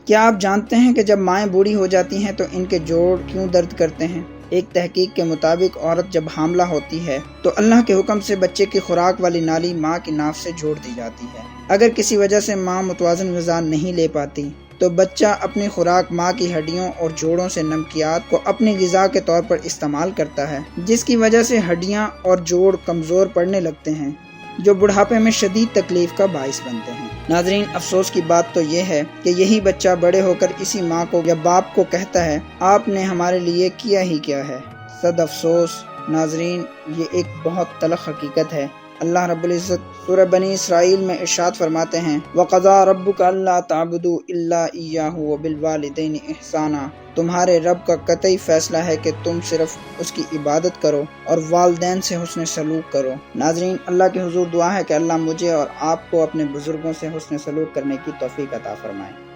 کیا آپ جانتے ہیں کہ جب مائیں بوڑھی ہو جاتی ہیں تو ان کے جوڑ کیوں درد کرتے ہیں؟ ایک تحقیق کے مطابق عورت جب حاملہ ہوتی ہے تو اللہ کے حکم سے بچے کی خوراک والی نالی ماں کی ناف سے جوڑ دی جاتی ہے۔ اگر کسی وجہ سے ماں متوازن غذا نہیں لے پاتی تو بچہ اپنی خوراک ماں کی ہڈیوں اور جوڑوں سے نمکیات کو اپنی غذا کے طور پر استعمال کرتا ہے، جس کی وجہ سے ہڈیاں اور جوڑ کمزور پڑنے لگتے ہیں، جو بڑھاپے میں شدید تکلیف کا باعث بنتے ہیں۔ ناظرین، افسوس کی بات تو یہ ہے کہ یہی بچہ بڑے ہو کر اسی ماں کو یا باپ کو کہتا ہے، آپ نے ہمارے لیے کیا ہی کیا ہے۔ صد افسوس ناظرین، یہ ایک بہت تلخ حقیقت ہے۔ اللہ رب العزت سورہ بنی اسرائیل میں ارشاد فرماتے ہیں، وَقَضَىٰ رَبُّكَ أَلَّا تَعْبُدُوا إِلَّا إِيَّاهُ وَبِالْوَالِدَيْنِ إِحْسَانًا، تمہارے رب کا قطعی فیصلہ ہے کہ تم صرف اس کی عبادت کرو اور والدین سے حسن سلوک کرو۔ ناظرین، اللہ کے حضور دعا ہے کہ اللہ مجھے اور آپ کو اپنے بزرگوں سے حسن سلوک کرنے کی توفیق عطا فرمائے۔